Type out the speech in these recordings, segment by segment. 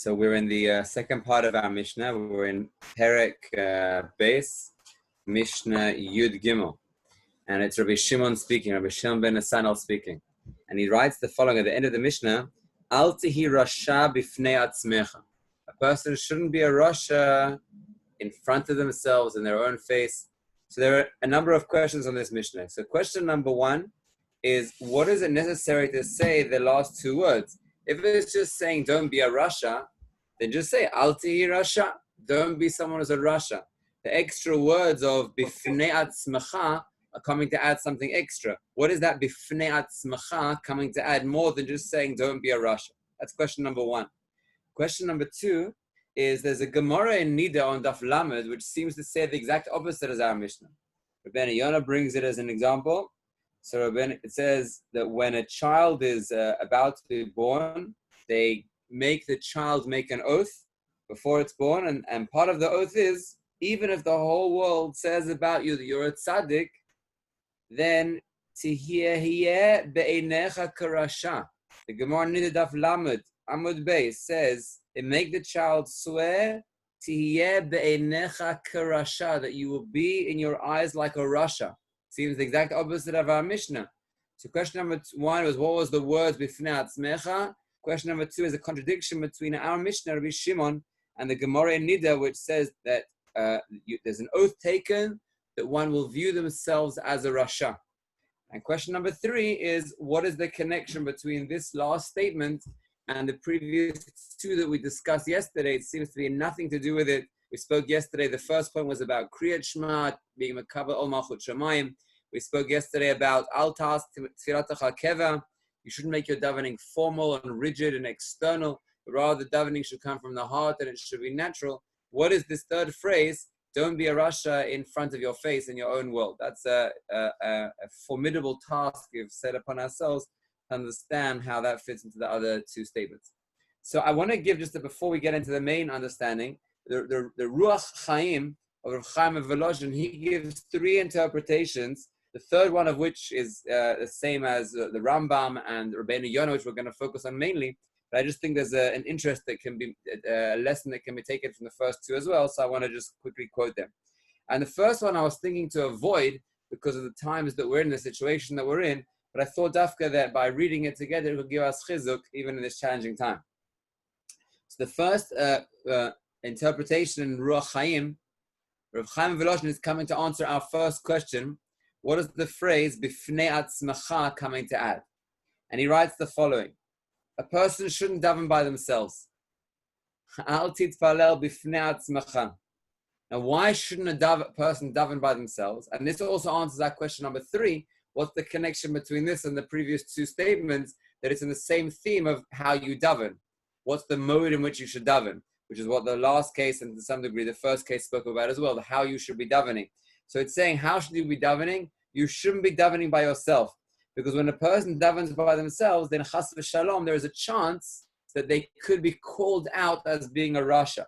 So we're in the second part of our Mishnah. We're in Perek Beis, Mishnah Yud Gimel. And it's Rabbi Shimon speaking, Rabbi Shimon ben Asanel speaking. And he writes the following at the end of the Mishnah, Al tihi rasha bifnei atzmecha. A person shouldn't be a rasha in front of themselves, in their own face. So there are a number of questions on this Mishnah. So question number one is, what is it necessary to say the last two words? If it's just saying don't be a rasha, then just say Al tihi rasha. Don't be someone who's a rasha. The extra words of bifnei atzmecha are coming to add something extra. What is that bifnei atzmecha coming to add more than just saying don't be a rasha? That's question number one. Question number two is there's a Gemara in Nida on Daf Lamed which seems to say the exact opposite as our Mishnah. Rabbeinu Yonah brings it as an example. So it says that when a child is about to be born, they make the child make an oath before it's born, and part of the oath is, even if the whole world says about you that you're a tzaddik, then tihiyeh be'einecha karasha. The Gemara Nida Daf Lamed Amud Beis says, it make the child swear tihiyeh be'einecha karasha, that you will be in your eyes like a rasha. Seems the exact opposite of our Mishnah. So question number one was, what was the words bifnei atzmecha? Question number two is a contradiction between our Mishnah, Rabbi Shimon, and the Gemara in Nida, which says that there's an oath taken that one will view themselves as a rasha. And question number three is, what is the connection between this last statement and the previous two that we discussed yesterday? It seems to be nothing to do with it. We spoke yesterday, the first point was about Kriyat Shema, being Mekabel Ol Malchut Shamayim. We spoke yesterday about Al Tas Tfilatach Keva. You shouldn't make your davening formal and rigid and external, but rather the davening should come from the heart and it should be natural. What is this third phrase? Don't be a rasha in front of your face in your own world. That's a formidable task we've set upon ourselves to understand how that fits into the other two statements. So I want to give just before we get into the main understanding, the Ruach Chaim of Rav Chaim of Volozhin, he gives three interpretations, the third one of which is the same as the Rambam and Rabbeinu Yonah, which we're going to focus on mainly. But I just think there's an interest that can be, a lesson that can be taken from the first two as well, so I want to just quickly quote them. And the first one I was thinking to avoid because of the times that we're in, the situation that we're in, but I thought dafka that by reading it together, it would give us chizuk even in this challenging time. So the first interpretation in Ruach Chaim, Rav Chaim Volozhin is coming to answer our first question. What is the phrase bifnei atzmecha coming to add? And he writes the following. A person shouldn't daven by themselves. Al titpalel bifnei atzmecha. Now, why shouldn't a person daven by themselves? And this also answers our question number three. What's the connection between this and the previous two statements, that it's in the same theme of how you daven? What's the mode in which you should daven? Which is what the last case and to some degree the first case spoke about as well, the how you should be davening. So it's saying, how should you be davening? You shouldn't be davening by yourself. Because when a person davens by themselves, then chas v'shalom, there is a chance that they could be called out as being a rasha.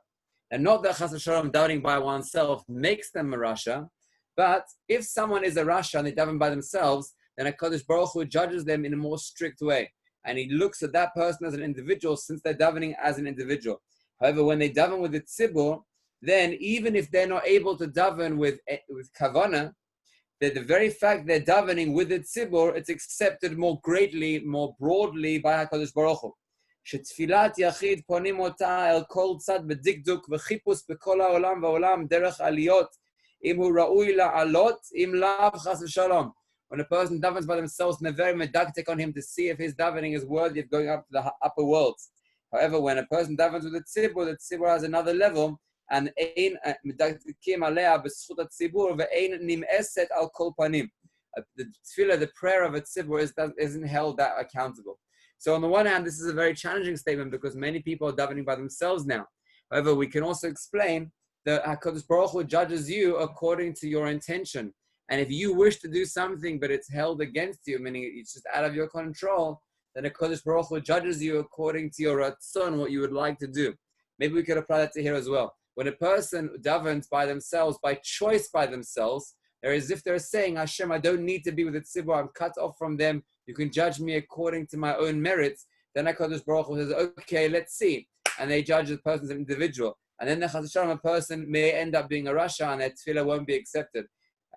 And not that chas v'shalom davening by oneself makes them a rasha, but if someone is a rasha and they daven by themselves, then HaKadosh Baruch Hu judges them in a more strict way. And he looks at that person as an individual since they're davening as an individual. However, when they daven with the tzibur, then even if they're not able to daven with kavanah, that the very fact they're davening with the tzibur, it's accepted more greatly, more broadly by HaKadosh Baruch Hu. שתפילת יחיד פונים אותה אל כל צד בדקדוק וחיפוש בכל העולם והעולם דרך עליות, אם הוא ראוי לעלות, אם לאו חס ושלום. When a person davens by themselves, they're very medactic on him to see if his davening is worthy of going up to the upper worlds. However, when a person davens with the tzibur has another level, and ein medactikim alea b'zchut hatzibur ve'ein nim'eset al kol panim. The tefillah, the prayer of a tzibur isn't held that accountable. So on the one hand, this is a very challenging statement because many people are davening by themselves now. However, we can also explain that HaKadosh Baruch Hu judges you according to your intention. And if you wish to do something, but it's held against you, meaning it's just out of your control, then HaKadosh Baruch Hu judges you according to your ratzon, what you would like to do. Maybe we could apply that to here as well. When a person davens by themselves, by choice by themselves, they're as if they're saying, Hashem, I don't need to be with the tzibur, I'm cut off from them, you can judge me according to my own merits. Then HaKadosh Baruch Hu says, okay, let's see. and they judge the person as an individual. And then the Chas v'Shalom, a person may end up being a rasha and their tefillah won't be accepted.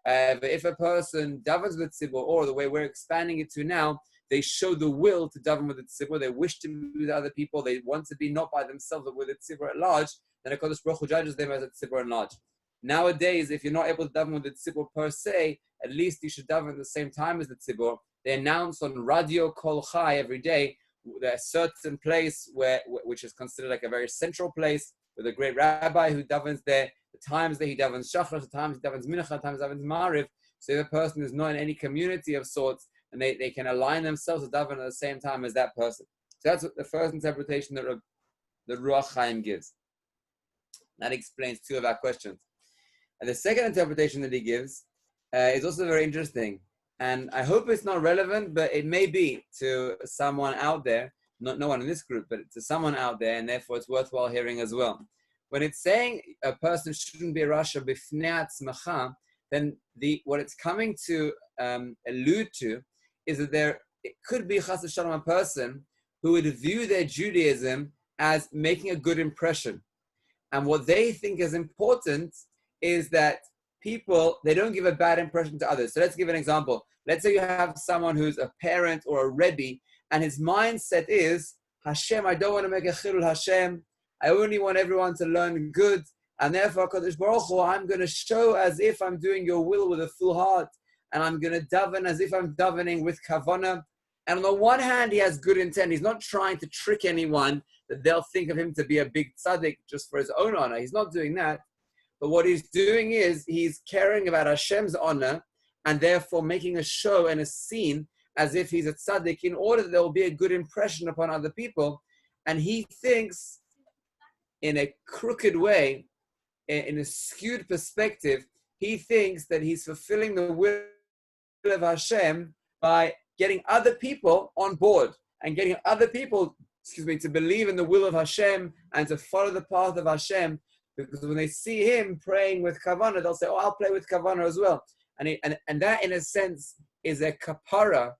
But if a person davens with tzibur, or the way we're expanding it to now, they show the will to daven with the tzibur, they wish to be with other people, they want to be not by themselves but with the tzibur at large, then HaKadosh Baruch Hu judges them as a tzibur at large. Nowadays, if you're not able to daven with the tzibur per se, at least you should daven at the same time as the tzibur. They announce on Radio Kol Chai every day, there's a certain place which is considered like a very central place with a great rabbi who davens there, the times that he davens shachar, the times he davens mincha, the times he davens mariv. So if a person is not in any community of sorts, and they can align themselves to daven at the same time as that person. So that's what the first interpretation that the Ruach Chaim gives. That explains two of our questions. And the second interpretation that he gives is also very interesting. And I hope it's not relevant, but it may be to someone out there, no one in this group, but to someone out there, and therefore it's worthwhile hearing as well. When it's saying a person shouldn't be a rasha b'fnei atzmacha, then what it's coming to allude to is that it could be chas v'shalom a person who would view their Judaism as making a good impression. And what they think is important is that people, they don't give a bad impression to others. So let's give an example. Let's say you have someone who's a parent or a rebbe, and his mindset is, Hashem, I don't want to make a chilul Hashem. I only want everyone to learn good. And therefore, Kadosh Baruch Hu, I'm going to show as if I'm doing your will with a full heart. And I'm going to daven as if I'm davening with kavanah. And on the one hand, he has good intent. He's not trying to trick anyone that they'll think of him to be a big tzaddik just for his own honor. He's not doing that. But what he's doing is he's caring about Hashem's honor and therefore making a show and a scene as if he's a tzaddik in order that there will be a good impression upon other people. And he thinks in a crooked way, in a skewed perspective, he thinks that he's fulfilling the will of Hashem by getting other people on board and getting other people, to believe in the will of Hashem and to follow the path of Hashem. Because when they see him praying with kavanah, they'll say, "Oh, I'll pray with kavanah as well." And that, in a sense, is a kapara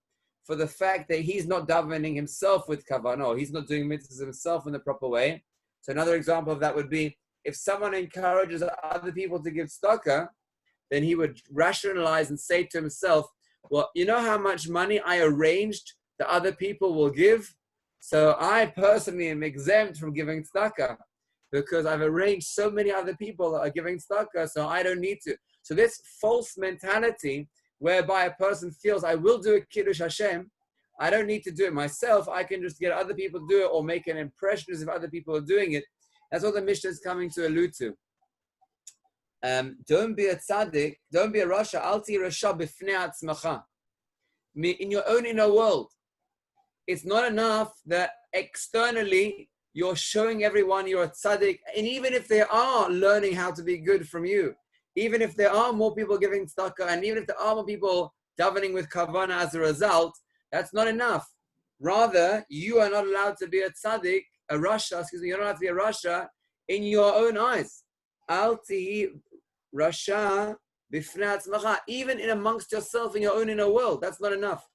for the fact that he's not davening himself with kavanah, or he's not doing mitzvahs himself in the proper way. So another example of that would be if someone encourages other people to give tzedakah, then he would rationalize and say to himself, well, you know how much money I arranged that other people will give? So I personally am exempt from giving tzedakah because I've arranged so many other people that are giving tzedakah, so I don't need to. So this false mentality whereby a person feels, I will do a kiddush Hashem, I don't need to do it myself, I can just get other people to do it or make an impression as if other people are doing it. That's what the Mishnah is coming to allude to. Don't be a tzaddik, don't be a rasha, alti rasha b'fnei atzmacha. In your own inner world. It's not enough that externally you're showing everyone you're a tzaddik, and even if they are learning how to be good from you, even if there are more people giving tzedakah, and even if there are more people davening with kavanah as a result, that's not enough. Rather, you are not allowed to be a tzaddik, a rasha, you're not allowed to be a rasha in your own eyes. Alti rasha b'fnei atzmacha, even in amongst yourself in your own inner world, that's not enough.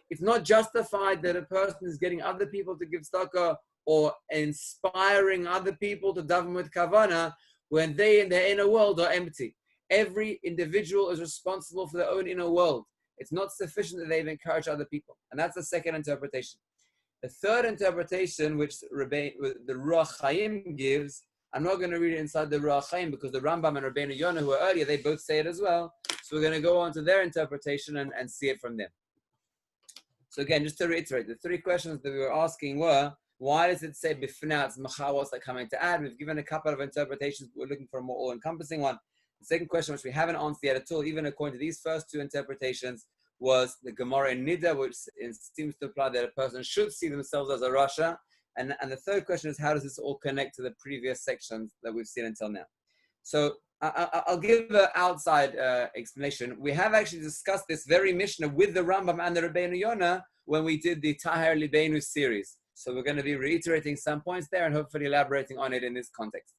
It's not justified that a person is getting other people to give tzedakah or inspiring other people to daven with kavanah when they in their inner world are empty. Every individual is responsible for their own inner world. It's not sufficient that they've encouraged other people. And that's the second interpretation. The third interpretation, which the Ruach Chaim gives, I'm not going to read it inside the Ruach Chaim because the Rambam and Rabbeinu Yonah, who were earlier, they both say it as well. So we're going to go on to their interpretation and see it from them. So again, just to reiterate, the three questions that we were asking were, why does it say b'fnei atzmacha? What's that coming to add? We've given a couple of interpretations, but we're looking for a more all-encompassing one. The second question, which we haven't answered yet at all, even according to these first two interpretations, was the Gemara in Nida, which seems to imply that a person should see themselves as a rasha. And the third question is, how does this all connect to the previous sections that we've seen until now? So I'll give an outside explanation. We have actually discussed this very Mishnah with the Rambam and the Rabbeinu Yonah when we did the Tahir Libeinu series. So we're going to be reiterating some points there and hopefully elaborating on it in this context.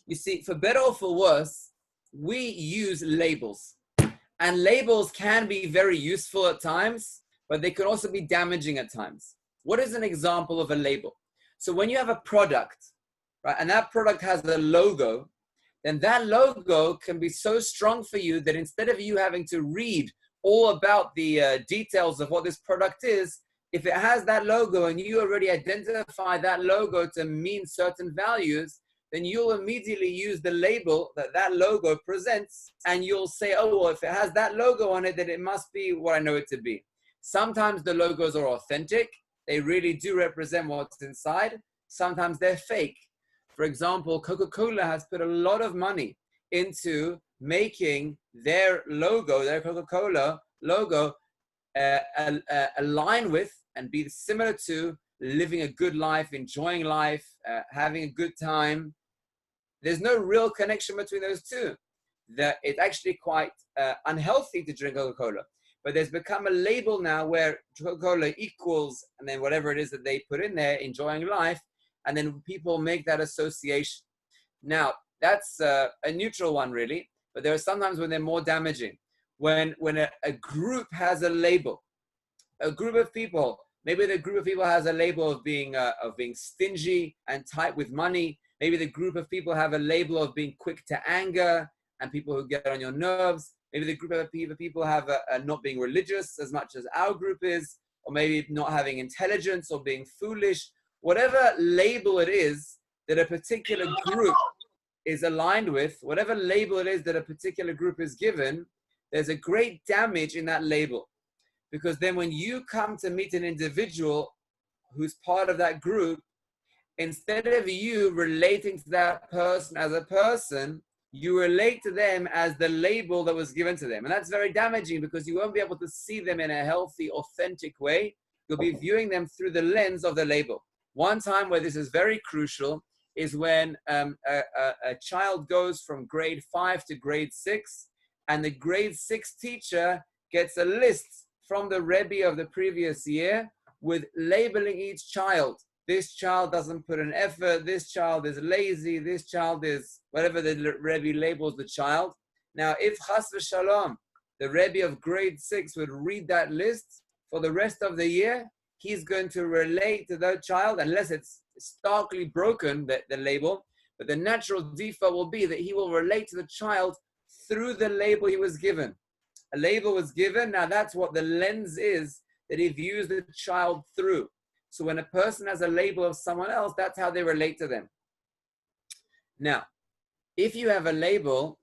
You see, for better or for worse, we use labels. And labels can be very useful at times, but they can also be damaging at times. What is an example of a label? So when you have a product, right, and that product has a logo, then that logo can be so strong for you that instead of you having to read all about the details of what this product is, if it has that logo and you already identify that logo to mean certain values, then you'll immediately use the label that that logo presents, and you'll say, oh, well, if it has that logo on it, then it must be what I know it to be. Sometimes the logos are authentic. They really do represent what's inside. Sometimes they're fake. For example, Coca-Cola has put a lot of money into making their logo, their Coca-Cola logo, align with and be similar to living a good life, enjoying life, having a good time. There's no real connection between those two. That it's actually quite unhealthy to drink Coca-Cola. But there's become a label now where Coca-Cola equals, and then whatever it is that they put in there, enjoying life, and then people make that association. Now, that's a neutral one, really, but there are sometimes when they're more damaging. When a group has a label, a group of people, maybe the group of people has a label of being stingy and tight with money. Maybe the group of people have a label of being quick to anger and people who get on your nerves. Maybe the group of people have a not being religious as much as our group is, or maybe not having intelligence or being foolish. Whatever label it is that a particular group is aligned with, whatever label it is that a particular group is given, there's a great damage in that label. Because then when you come to meet an individual who's part of that group, instead of you relating to that person as a person, you relate to them as the label that was given to them. And that's very damaging because you won't be able to see them in a healthy, authentic way. You'll be viewing them through the lens of the label. One time where this is very crucial is when a child goes from grade 5 to grade 6, and the grade 6 teacher gets a list from the Rebbe of the previous year with labeling each child. This child doesn't put an effort, this child is lazy, this child is whatever the Rebbe labels the child. Now, if Chas v'Shalom, the Rebbe of grade 6 would read that list for the rest of the year, he's going to relate to that child, unless it's starkly broken, the label, but the natural default will be that he will relate to the child through the label he was given. A label was given, now that's what the lens is that he views the child through. So when a person has a label of someone else, that's how they relate to them. Now, if you have a label,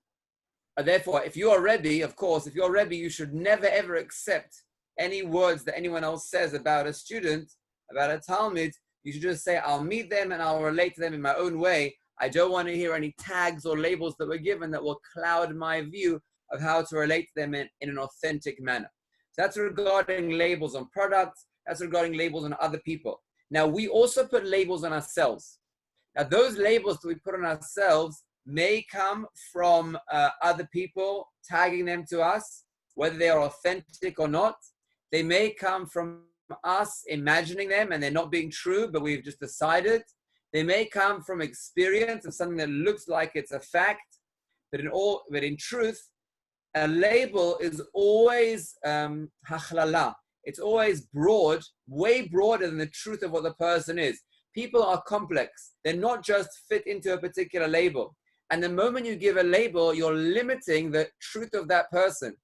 therefore, if you're Rebbe, of course, if you're Rebbe, you should never ever accept any words that anyone else says about a student, about a Talmud. You should just say, I'll meet them and I'll relate to them in my own way. I don't want to hear any tags or labels that were given that will cloud my view of how to relate to them in an authentic manner. So that's regarding labels on products. That's regarding labels on other people. Now, we also put labels on ourselves. Now, those labels that we put on ourselves may come from other people tagging them to us, whether they are authentic or not. They may come from us imagining them and they're not being true, but we've just decided. They may come from experience of something that looks like it's a fact, but in truth, a label is always hachlala. It's always broad, way broader than the truth of what the person is. People are complex. They're not just fit into a particular label. And the moment you give a label, you're limiting the truth of that person.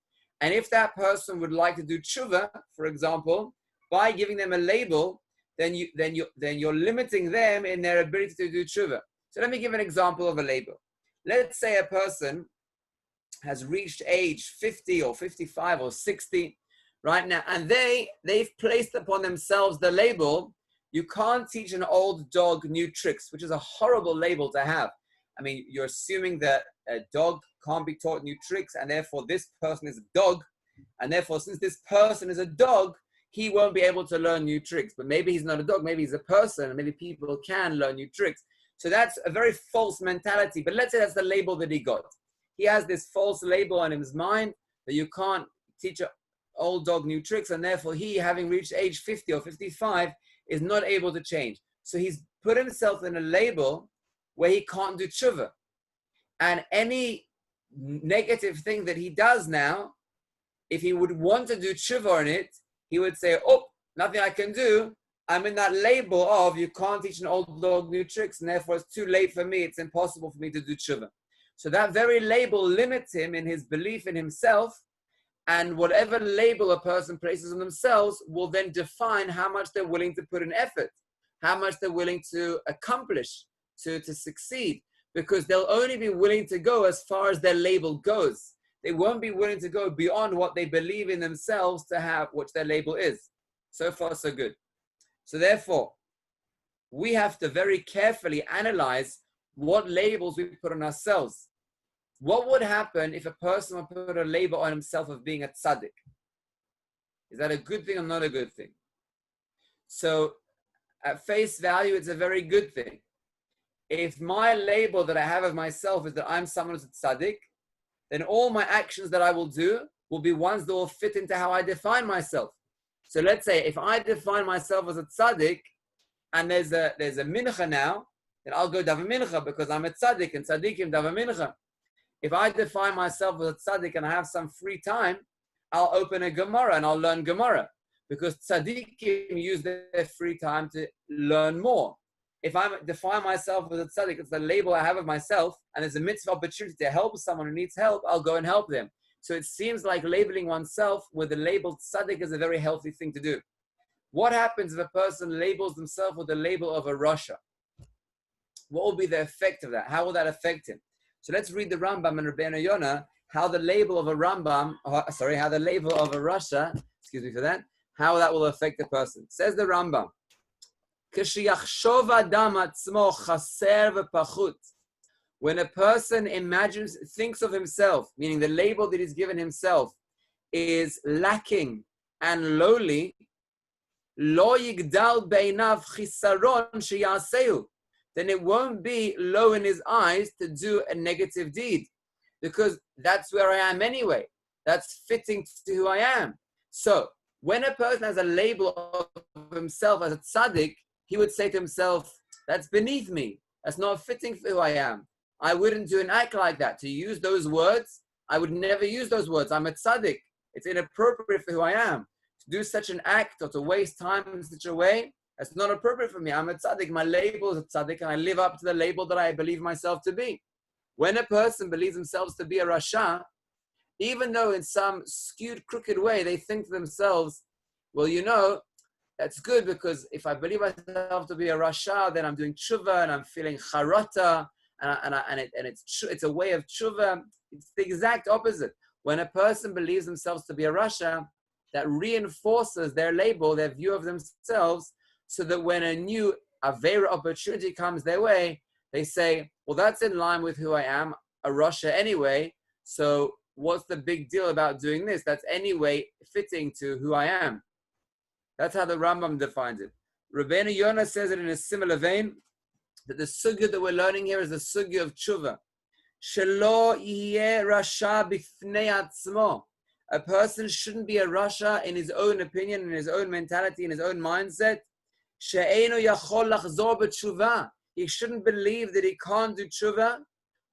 And if that person would like to do tshuva, for example, by giving them a label, then you're limiting them in their ability to do tshuva. So let me give an example of a label. Let's say a person has reached age 50 or 55 or 60 right now, and they've placed upon themselves the label, you can't teach an old dog new tricks, which is a horrible label to have. I mean, you're assuming that a dog can't be taught new tricks, and therefore this person is a dog, and therefore since this person is a dog, he won't be able to learn new tricks. But maybe he's not a dog, maybe he's a person, and maybe people can learn new tricks. So that's a very false mentality, but let's say that's the label that he got. He has this false label on his mind that you can't teach an old dog new tricks, and therefore he, having reached age 50 or 55, is not able to change. So he's put himself in a label where he can't do tshuva. And any negative thing that he does now, if he would want to do tshuva on it, he would say, oh, nothing I can do. I'm in that label of you can't teach an old dog new tricks, and therefore it's too late for me, it's impossible for me to do tshuva. So that very label limits him in his belief in himself, and whatever label a person places on themselves will then define how much they're willing to put in effort, how much they're willing to accomplish, to succeed, because they'll only be willing to go as far as their label goes. They won't be willing to go beyond what they believe in themselves to have, which their label is. So far, so good. So therefore, we have to very carefully analyze what labels we put on ourselves. What would happen if a person would put a label on himself of being a tzaddik? Is that a good thing or not a good thing? So at face value, it's a very good thing. If my label that I have of myself is that I'm someone who's a tzaddik, then all my actions that I will do will be ones that will fit into how I define myself. So let's say if I define myself as a tzaddik, and there's a mincha now, then I'll go daven mincha because I'm a tzaddik, and tzaddikim daven mincha. If I define myself as a tzaddik and I have some free time, I'll open a Gemara and I'll learn Gemara, because tzaddikim use their free time to learn more. If I define myself as a tzaddik, it's the label I have of myself, and there's a mitzvah opportunity to help someone who needs help, I'll go and help them. So it seems like labeling oneself with the label tzaddik is a very healthy thing to do. What happens if a person labels themselves with the label of a rasha? What will be the effect of that? How will that affect him? So let's read the Rambam and Rabbeinu Yonah, how the label of a rasha, excuse me for that, how that will affect the person. Says the Rambam, when a person thinks of himself, meaning the label that he's given himself is lacking and lowly, then it won't be low in his eyes to do a negative deed, because that's where I am anyway. That's fitting to who I am. So when a person has a label of himself as a tzaddik, he would say to himself, that's beneath me. That's not fitting for who I am. I wouldn't do an act like that. To use those words, I would never use those words. I'm a tzaddik. It's inappropriate for who I am. To do such an act or to waste time in such a way, that's not appropriate for me. I'm a tzaddik. My label is a tzaddik, and I live up to the label that I believe myself to be. When a person believes themselves to be a rasha, even though in some skewed, crooked way, they think to themselves, well, you know, that's good, because if I believe myself to be a rasha, then I'm doing tshuva and I'm feeling charata, and it's a way of tshuva. It's the exact opposite. When a person believes themselves to be a rasha, that reinforces their label, their view of themselves, so that when a new avera opportunity comes their way, they say, well, that's in line with who I am, a rasha anyway, so what's the big deal about doing this? That's anyway fitting to who I am. That's how the Rambam defines it. Rabbeinu Yonah says it in a similar vein, that the sugya that we're learning here is the sugya of tshuva. Shelo yeh rasha b'fnei atzmo. A person shouldn't be a rasha in his own opinion, in his own mentality, in his own mindset. She'eino yachol lachzor b'tshuva. He shouldn't believe that he can't do tshuva.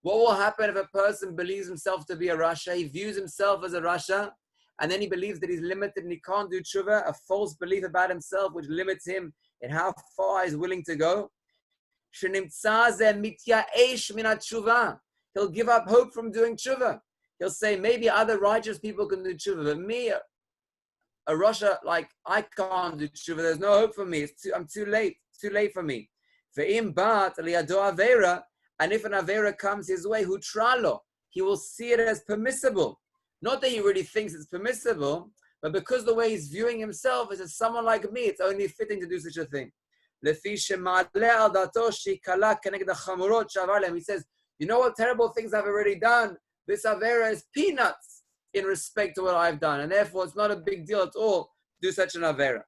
What will happen if a person believes himself to be a rasha? He views himself as a rasha, and then he believes that he's limited and he can't do tshuva, a false belief about himself which limits him in how far he's willing to go. He'll give up hope from doing tshuva. He'll say, maybe other righteous people can do tshuva, but me, a rasha, like, I can't do tshuva. There's no hope for me. I'm too late. It's too late for me. And if an avera comes his way, he will see it as permissible. Not that he really thinks it's permissible, but because the way he's viewing himself is as someone like me, it's only fitting to do such a thing. He says, you know what terrible things I've already done? This avera is peanuts in respect to what I've done, and therefore it's not a big deal at all to do such an avera.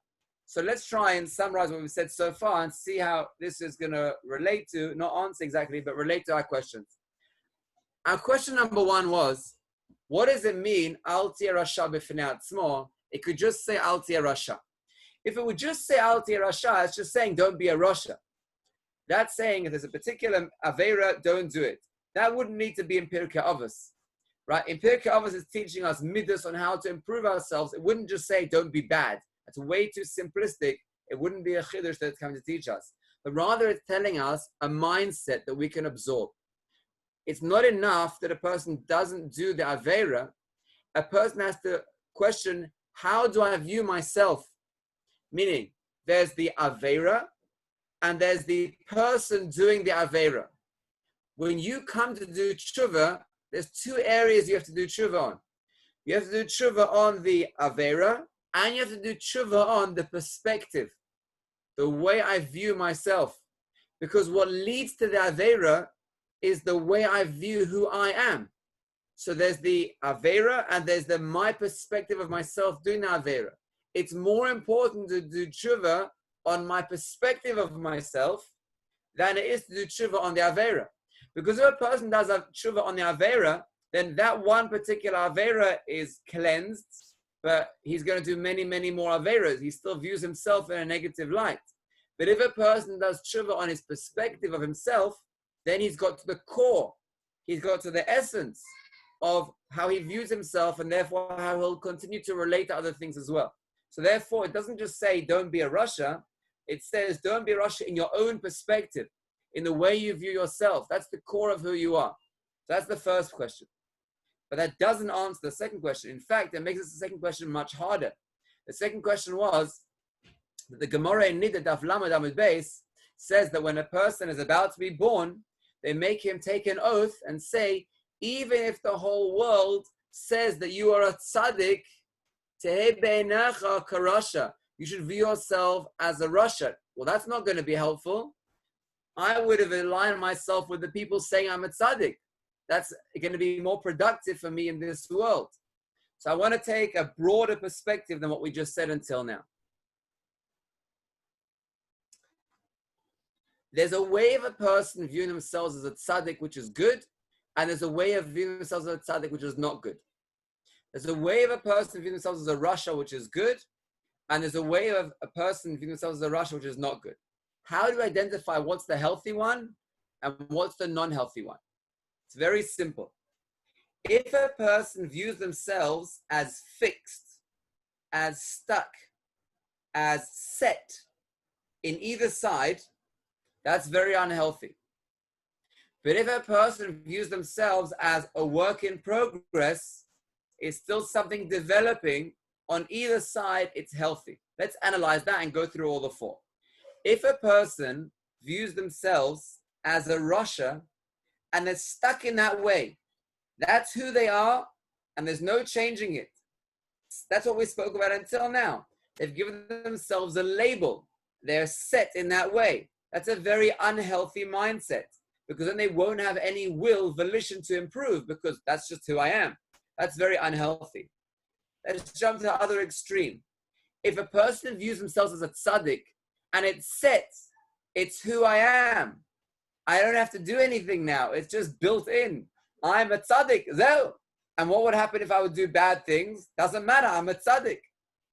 So let's try and summarize what we've said so far and see how this is going to relate to, not answer exactly, but relate to our questions. Our question number one was, what does it mean, al tiyeh rasha b'fnei atzmo? It could just say al tiyeh rasha. If it would just say al tiyeh rasha, it's just saying don't be a rasha. That's saying if there's a particular avera, don't do it. That wouldn't need to be in Pirkei Avos, right? In Pirkei Avos is teaching us midas on how to improve ourselves. It wouldn't just say don't be bad. That's way too simplistic It wouldn't be a chiddush that it's coming to teach us. But rather it's telling us a mindset that we can absorb. It's not enough that a person doesn't do the Aveira. A person has to question, how do I view myself? Meaning, there's the Aveira and there's the person doing the Aveira. When you come to do tshuva, there's two areas you have to do tshuva on. You have to do tshuva on the Aveira, and you have to do tshuva on the perspective, the way I view myself. Because what leads to the Aveira is the way I view who I am. So there's the Aveira, and there's my perspective of myself doing the Aveira. It's more important to do tshuva on my perspective of myself than it is to do tshuva on the Aveira. Because if a person does a tshuva on the Aveira, then that one particular Aveira is cleansed, but he's going to do many, many more Aveiras. He still views himself in a negative light. But if a person does tshuva on his perspective of himself, then he's got to the core. He's got to the essence of how he views himself, and therefore how he'll continue to relate to other things as well. So therefore, it doesn't just say don't be a Rasha. It says don't be a Rasha in your own perspective, in the way you view yourself. That's the core of who you are. So that's the first question. But that doesn't answer the second question. In fact, it makes the second question much harder. The second question was that the Gemara in Nida Daf Lamed Amud Beis says that when a person is about to be born, they make him take an oath and say, even if the whole world says that you are a tzaddik, tehei beinecha karasha, you should view yourself as a rasha. Well, that's not going to be helpful. I would have aligned myself with the people saying I'm a tzaddik. That's going to be more productive for me in this world. So I want to take a broader perspective than what we just said until now. There's a way of a person viewing themselves as a tzaddik, which is good, and there's a way of viewing themselves as a tzaddik, which is not good. There's a way of a person viewing themselves as a rasha, which is good, and there's a way of a person viewing themselves as a rasha, which is not good. How do you identify what's the healthy one and what's the non-healthy one? It's very simple. If a person views themselves as fixed, as stuck, as set in either side, that's very unhealthy. But if a person views themselves as a work in progress, it's still something developing on either side, it's healthy. Let's analyze that and go through all the four. If a person views themselves as a rasha and they're stuck in that way, that's who they are and there's no changing it. That's what we spoke about until now. They've given themselves a label. They're set in that way. That's a very unhealthy mindset, because then they won't have any volition to improve, because that's just who I am. That's very unhealthy. Let's jump to the other extreme. If a person views themselves as a tzaddik and it's set, it's who I am. I don't have to do anything now. It's just built in. I'm a tzaddik. Zeh. And what would happen if I would do bad things? Doesn't matter. I'm a tzaddik.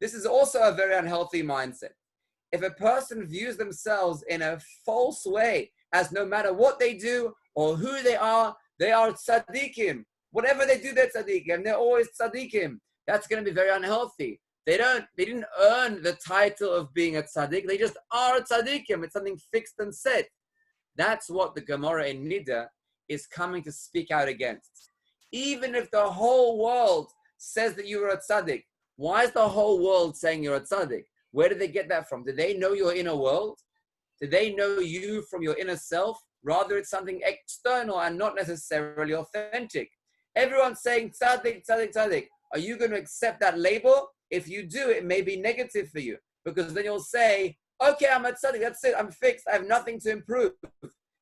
This is also a very unhealthy mindset. If a person views themselves in a false way, as no matter what they do or who they are tzaddikim. Whatever they do, they're tzaddikim. They're always tzaddikim. That's going to be very unhealthy. They didn't earn the title of being a tzaddik. They just are tzaddikim. It's something fixed and set. That's what the Gemara in Nida is coming to speak out against. Even if the whole world says that you are a tzaddik, why is the whole world saying you're a tzaddik? Where did they get that from? Did they know your inner world? Did they know you from your inner self? Rather, it's something external and not necessarily authentic. Everyone's saying tzaddik, tzaddik, tzaddik. Are you going to accept that label? If you do, it may be negative for you, because then you'll say, okay, I'm a tzaddik, that's it, I'm fixed, I have nothing to improve.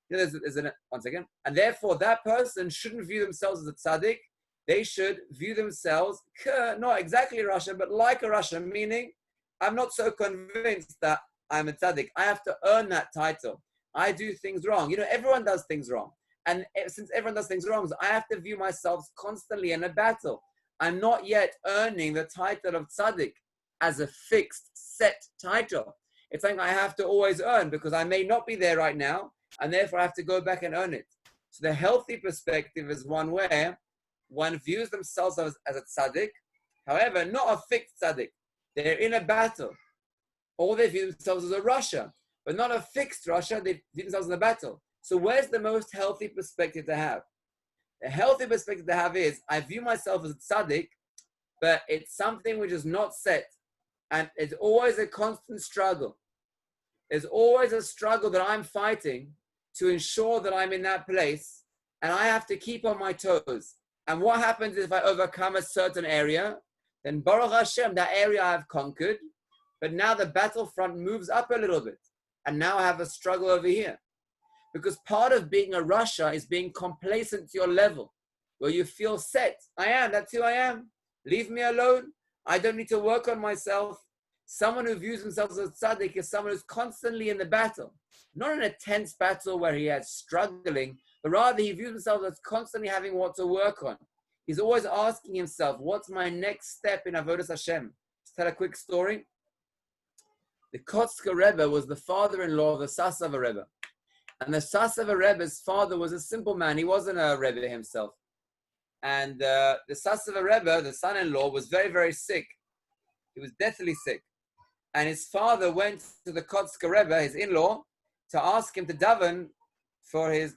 One second. And therefore, that person shouldn't view themselves as a tzaddik. They should view themselves, not exactly a Rasha, but like a Rasha, meaning, I'm not so convinced that I'm a tzaddik. I have to earn that title. I do things wrong. Everyone does things wrong. And since everyone does things wrong, I have to view myself constantly in a battle. I'm not yet earning the title of tzaddik as a fixed, set title. It's something I have to always earn, because I may not be there right now, and therefore I have to go back and earn it. So the healthy perspective is one where one views themselves as a tzaddik, however, not a fixed tzaddik. They're in a battle. or they view themselves as a Russia, but not a fixed Russia. They view themselves in a battle. So where's the most healthy perspective to have? A healthy perspective to have is, I view myself as a tzaddik, but it's something which is not set. And it's always a constant struggle. There's always a struggle that I'm fighting to ensure that I'm in that place, and I have to keep on my toes. And what happens if I overcome a certain area? Then Baruch Hashem, that area I've conquered, but now the battlefront moves up a little bit. And now I have a struggle over here. Because part of being a Russia is being complacent to your level, where you feel set. That's who I am. Leave me alone. I don't need to work on myself. Someone who views himself as a tzaddik is someone who's constantly in the battle. Not in a tense battle where he is struggling, but rather he views himself as constantly having what to work on. He's always asking himself, what's my next step in Avodas Hashem? Let's tell a quick story. The Kotzker Rebbe was the father-in-law of the Sasava Rebbe. And the Sasava Rebbe's father was a simple man. He wasn't a Rebbe himself. And the Sasava Rebbe, the son-in-law, was very, very sick. He was deathly sick. And his father went to the Kotzker Rebbe, his in-law, to ask him to daven for his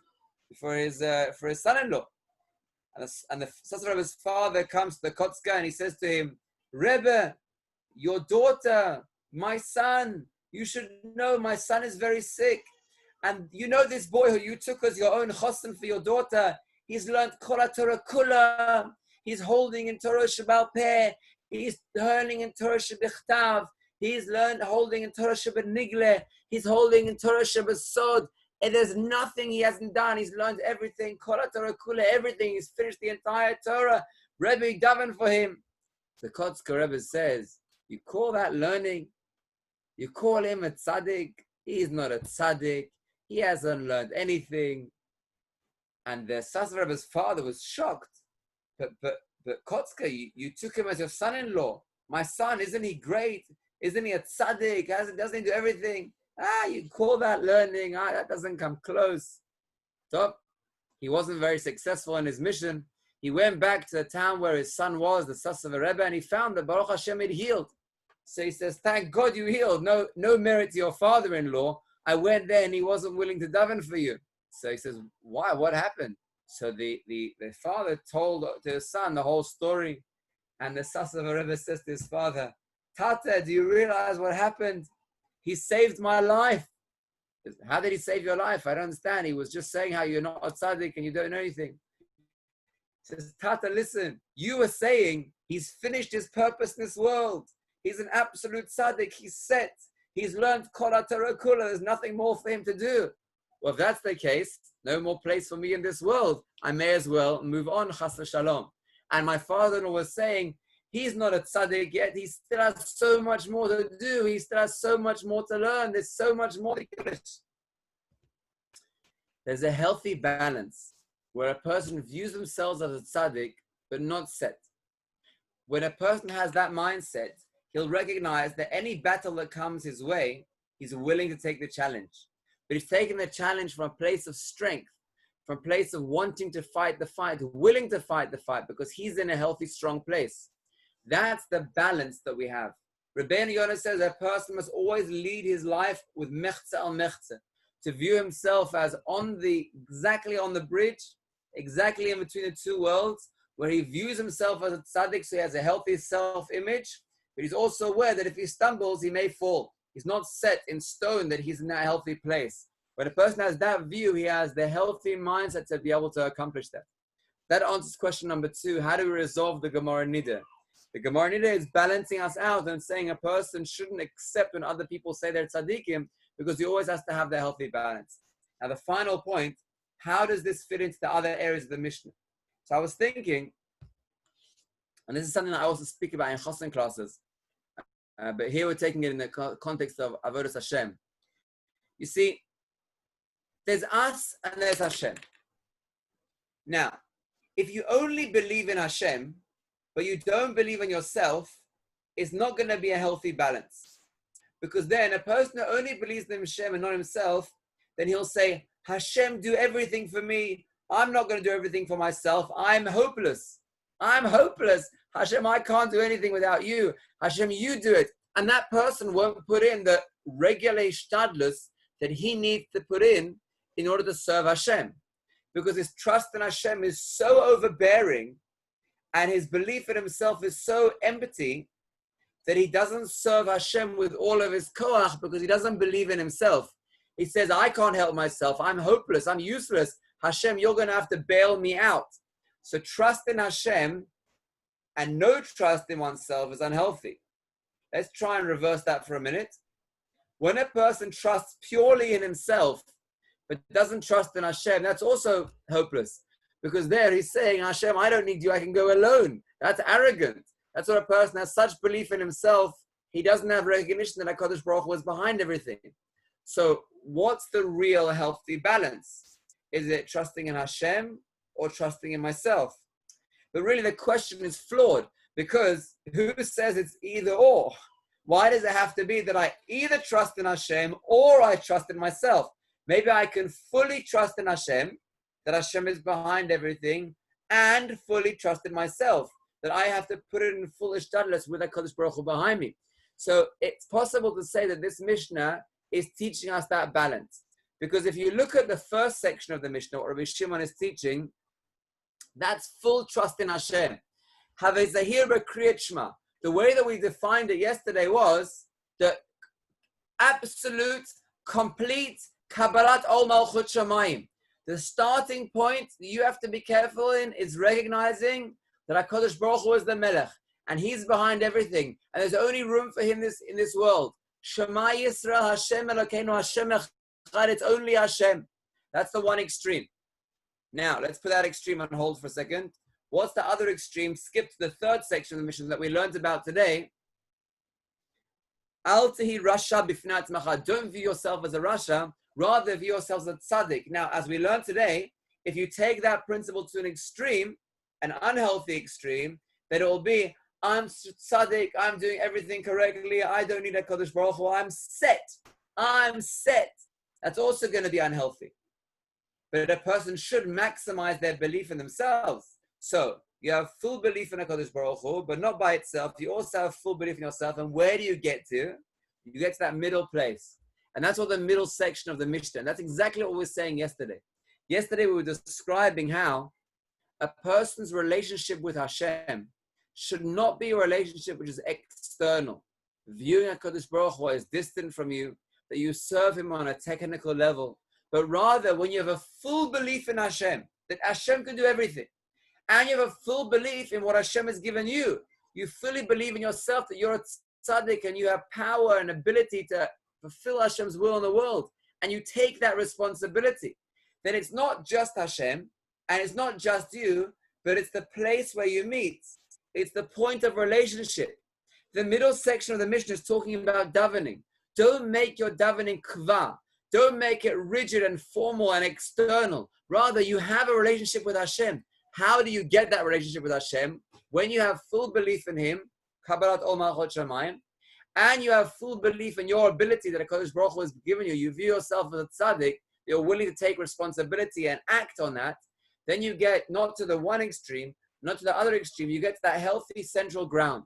son-in-law. And the Sasava Rebbe's father comes to the Kotzker and he says to him, Rebbe, your daughter, my son, you should know my son is very sick. And you know this boy who you took as your own chosen for your daughter, he's learned Kol HaTorah Kula, he's holding in Torah Shebal Peh, he's learning in Torah Shebichtav, he's learned holding in Torah Shebenigle, he's holding in Torah Shebesod, and there's nothing he hasn't done. He's learned everything, Kol HaTorah Kula, everything. He's finished the entire Torah. Rebbe daven for him. The Kotzker Rebbe says, you call that learning? You call him a tzaddik? He's not a tzaddik. He hasn't learned anything. And the Sasava Rebbe's father was shocked. But Kotzker, you took him as your son-in-law. My son, isn't he great? Isn't he a tzaddik? Doesn't he do everything? You call that learning? That doesn't come close. So he wasn't very successful in his mission. He went back to the town where his son was, the Sasava Rebbe, and he found that Baruch Hashem had healed. So he says, thank God you healed. No merit to your father-in-law. I went there and he wasn't willing to daven for you. So he says, why? What happened? So the father told to his son the whole story. And the Sasava Rebbe says to his father, Tata, do you realize what happened? He saved my life. How did he save your life? I don't understand. He was just saying how you're not a tzaddik and you don't know anything. He says, Tata, listen, you were saying he's finished his purpose in this world. He's an absolute tzaddik. He's set. He's learned Kol HaTorah Kula. There's nothing more for him to do. Well, if that's the case, no more place for me in this world. I may as well move on, chas v'shalom. And my father-in-law was saying, he's not a tzaddik yet. He still has so much more to do. He still has so much more to learn. There's so much more to do. There's a healthy balance where a person views themselves as a tzaddik, but not set. When a person has that mindset, he'll recognize that any battle that comes his way, he's willing to take the challenge. But he's taking the challenge from a place of strength, from a place of wanting to fight the fight, willing to fight the fight, because he's in a healthy, strong place. That's the balance that we have. Rabbeinu Yonah says a person must always lead his life with mechza al mechza, to view himself as exactly on the bridge, exactly in between the two worlds, where he views himself as a tzaddik, so he has a healthy self-image, but he's also aware that if he stumbles, he may fall. He's not set in stone that he's in that healthy place. When a person has that view, he has the healthy mindset to be able to accomplish that. That answers question number 2. How do we resolve the Gemara Nida? The Gemara Nida is balancing us out and saying a person shouldn't accept when other people say they're tzaddikim, because he always has to have the healthy balance. Now the final point, how does this fit into the other areas of the Mishnah? So I was thinking, and this is something that I also speak about in Chosin classes, but here we're taking it in the context of Avodas Hashem. You see, there's us and there's Hashem. Now, if you only believe in Hashem, but you don't believe in yourself, it's not going to be a healthy balance. Because then a person who only believes in Hashem and not himself, then he'll say, Hashem, do everything for me. I'm not going to do everything for myself. I'm hopeless. I'm hopeless. Hashem, I can't do anything without you. Hashem, you do it. And that person won't put in the regular shtadlus that he needs to put in order to serve Hashem. Because his trust in Hashem is so overbearing and his belief in himself is so empty that he doesn't serve Hashem with all of his koach because he doesn't believe in himself. He says, I can't help myself. I'm hopeless. I'm useless. Hashem, you're going to have to bail me out. So trust in Hashem and no trust in oneself is unhealthy. Let's try and reverse that for a minute. When a person trusts purely in himself, but doesn't trust in Hashem, that's also hopeless. Because there he's saying, Hashem, I don't need you, I can go alone. That's arrogant. That's what a person has such belief in himself, he doesn't have recognition that HaKadosh Baruch Hu was behind everything. So what's the real healthy balance? Is it trusting in Hashem or trusting in myself? But really the question is flawed because who says it's either or? Why does it have to be that I either trust in Hashem or I trust in myself? Maybe I can fully trust in Hashem, that Hashem is behind everything, and fully trust in myself, that I have to put it in full ishtadlus with HaKadosh Baruch Hu behind me. So it's possible to say that this Mishnah is teaching us that balance. Because if you look at the first section of the Mishnah, what Rabbi Shimon is teaching, that's full trust in Hashem. Havei zahir b'kriyat shema. The way that we defined it yesterday was the absolute, complete Kabbalat Ol Malchut Shamayim. The starting point that you have to be careful in is recognizing that HaKadosh Baruch Hu is the Melech and he's behind everything. And there's only room for him in this world. Shema Yisrael Hashem Elokeinu Hashem Echad. It's only Hashem. That's the one extreme. Now, let's put that extreme on hold for a second. What's the other extreme? Skip to the third section of the Mishnah that we learned about today. Al tehi rasha b'fnei atzmacha. Don't view yourself as a rasha, rather view yourself as a tzaddik. Now, as we learned today, if you take that principle to an extreme, an unhealthy extreme, then it will be, I'm tzaddik, I'm doing everything correctly, I don't need a HaKadosh Baruch Hu, I'm set. That's also going to be unhealthy. But a person should maximize their belief in themselves. So, you have full belief in HaKadosh Baruch Hu, but not by itself. You also have full belief in yourself. And where do you get to? You get to that middle place. And that's what the middle section of the Mishnah. And that's exactly what we were saying yesterday. Yesterday, we were describing how a person's relationship with Hashem should not be a relationship which is external. Viewing HaKadosh Baruch Hu as distant from you, that you serve him on a technical level. But rather, when you have a full belief in Hashem, that Hashem can do everything, and you have a full belief in what Hashem has given you, you fully believe in yourself that you're a tzaddik and you have power and ability to fulfill Hashem's will in the world, and you take that responsibility, then it's not just Hashem, and it's not just you, but it's the place where you meet. It's the point of relationship. The middle section of the Mishnah is talking about davening. Don't make your davening kva. Don't make it rigid and formal and external. Rather, you have a relationship with Hashem. How do you get that relationship with Hashem? When you have full belief in him, Kabbalat Ol Malchut Shamayim, and you have full belief in your ability that HaKadosh Baruch Hu has given you, you view yourself as a tzaddik, you're willing to take responsibility and act on that, then you get not to the one extreme, not to the other extreme, you get to that healthy central ground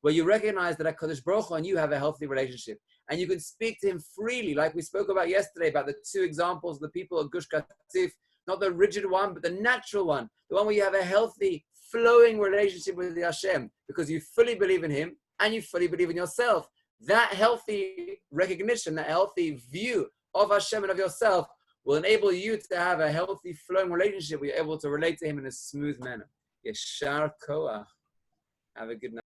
where you recognize that HaKadosh Baruch Hu and you have a healthy relationship. And you can speak to him freely, like we spoke about yesterday, about the two examples of the people of Gush Katif, not the rigid one, but the natural one, the one where you have a healthy, flowing relationship with the Hashem, because you fully believe in him and you fully believe in yourself. That healthy recognition, that healthy view of Hashem and of yourself will enable you to have a healthy, flowing relationship where you're able to relate to him in a smooth manner. Yeshar Koach. Have a good night.